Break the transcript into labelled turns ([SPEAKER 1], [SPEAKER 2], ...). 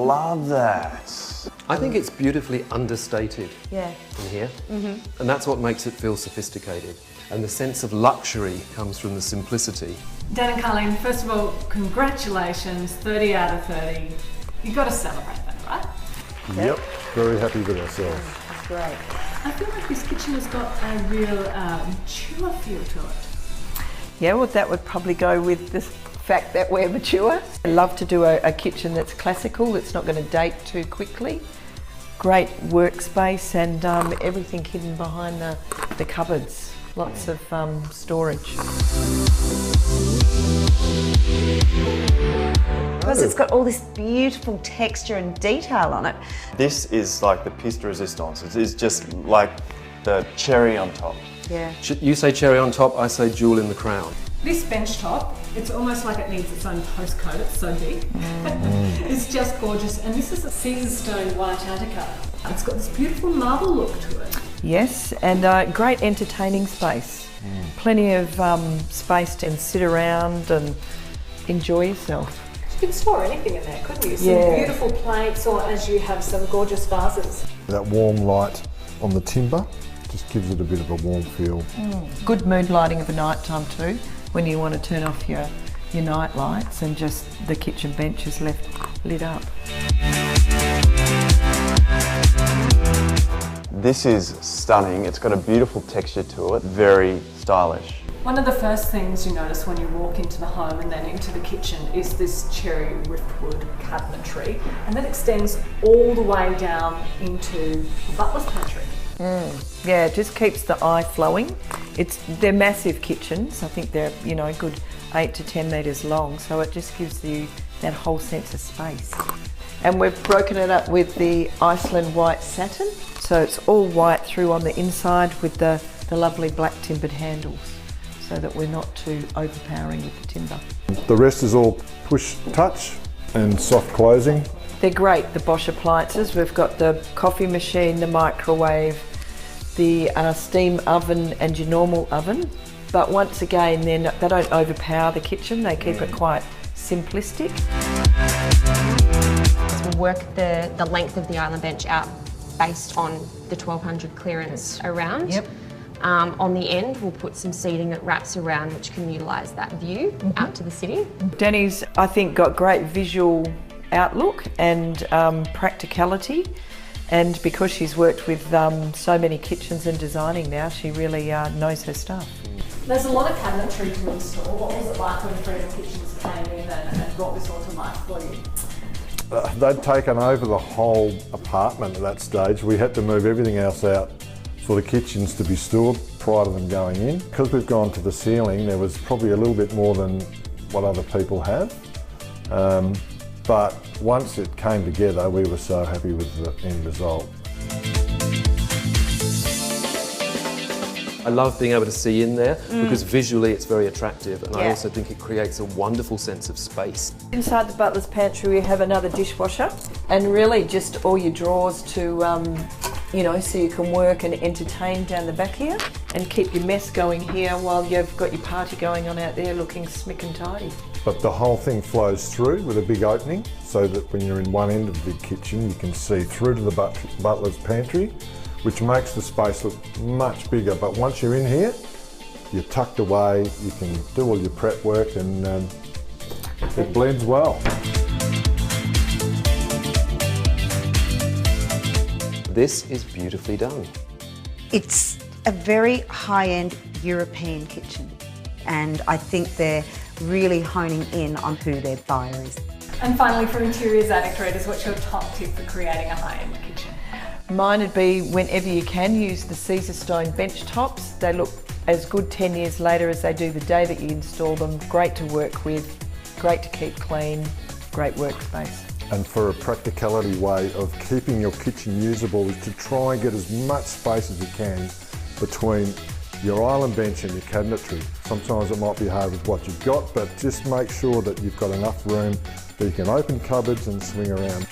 [SPEAKER 1] love that.
[SPEAKER 2] I think it's beautifully understated
[SPEAKER 3] Yeah.
[SPEAKER 2] in here, and that's what makes it feel sophisticated. And the sense of luxury comes from the simplicity.
[SPEAKER 4] Dan and Carleen, first of all, congratulations, 30 out of 30. You've got to celebrate that, right?
[SPEAKER 5] Yep, very happy with ourselves.
[SPEAKER 3] That's great.
[SPEAKER 4] I feel like this kitchen has got a real mature feel to it.
[SPEAKER 3] Yeah, well, that would probably go with the fact that we're mature. I love to do a kitchen that's classical, that's not going to date too quickly. Great workspace and everything hidden behind the cupboards. Lots of storage.
[SPEAKER 6] Because it's got all this beautiful texture and detail on it.
[SPEAKER 1] This is like the piece de resistance. It is just like the cherry on top.
[SPEAKER 3] Yeah.
[SPEAKER 2] You say cherry on top, I say jewel in the crown.
[SPEAKER 4] This bench top, it's almost like it needs its own postcode, it's so big. It's just gorgeous. And this is a Caesar stone white Art Deco. It's got this beautiful marble look to it.
[SPEAKER 3] Yes, and great entertaining space. Plenty of space to sit around and enjoy yourself.
[SPEAKER 4] You could store anything in there, couldn't you? Some beautiful plates, or as you have some gorgeous vases.
[SPEAKER 5] That warm light on the timber just gives it a bit of a warm feel.
[SPEAKER 3] Good mood lighting of a night time too, when you want to turn off your night lights and just the kitchen bench is left lit up.
[SPEAKER 1] This is stunning. It's got a beautiful texture to it, very stylish.
[SPEAKER 4] One of the first things you notice when you walk into the home and then into the kitchen is this Cherry Riftwood cabinetry, and that extends all the way down into the butler's pantry.
[SPEAKER 3] Yeah, it just keeps the eye flowing. They're massive kitchens. I think they're a good 8 to 10 metres long, so it just gives you that whole sense of space. And we've broken it up with the Iceland white satin, so it's all white through on the inside with the lovely black timbered handles, so that we're not too overpowering with the timber.
[SPEAKER 5] The rest is all push touch and soft closing.
[SPEAKER 3] They're great, the Bosch appliances. We've got the coffee machine, the microwave, the steam oven and your normal oven. But once again, they don't overpower the kitchen, they keep it quite simplistic.
[SPEAKER 7] We'll work the length of the island bench out based on the 1200 clearance around.
[SPEAKER 3] Yep.
[SPEAKER 7] On the end, we'll put some seating that wraps around, which can utilise that view out to the city.
[SPEAKER 3] Danny's, I think, got great visual outlook and practicality, and because she's worked with so many kitchens and designing now, she really knows her stuff.
[SPEAKER 4] There's a lot of cabinetry to install. What was it like when Freedom Kitchens came in and brought this all to life for you?
[SPEAKER 5] They'd taken over the whole apartment at that stage. We had to move everything else out for the kitchens to be stored prior to them going in. Because we've gone to the ceiling, there was probably a little bit more than what other people have. But once it came together, we were so happy with the end result.
[SPEAKER 2] I love being able to see in there because visually it's very attractive, and I
[SPEAKER 3] Yeah.
[SPEAKER 2] also think it creates a wonderful sense of space.
[SPEAKER 3] Inside the butler's pantry we have another dishwasher, and really just all your drawers to, so you can work and entertain down the back here and keep your mess going here while you've got your party going on out there looking smick and tidy.
[SPEAKER 5] But the whole thing flows through with a big opening so that when you're in one end of the big kitchen, you can see through to the butler's pantry, which makes the space look much bigger. But once you're in here, you're tucked away, you can do all your prep work, and it blends well.
[SPEAKER 2] This is beautifully done.
[SPEAKER 6] It's a very high-end European kitchen, and I think they're really honing in on who their buyer is.
[SPEAKER 4] And finally, for interiors and decorators, what's your top tip for creating a high-end kitchen?
[SPEAKER 3] Mine would be, whenever you can, use the Caesar stone bench tops. They look as good 10 years later as they do the day that you install them. Great to work with, great to keep clean, great workspace.
[SPEAKER 5] And for a practicality way of keeping your kitchen usable is to try and get as much space as you can between your island bench and your cabinetry. Sometimes it might be hard with what you've got, but just make sure that you've got enough room that you can open cupboards and swing around.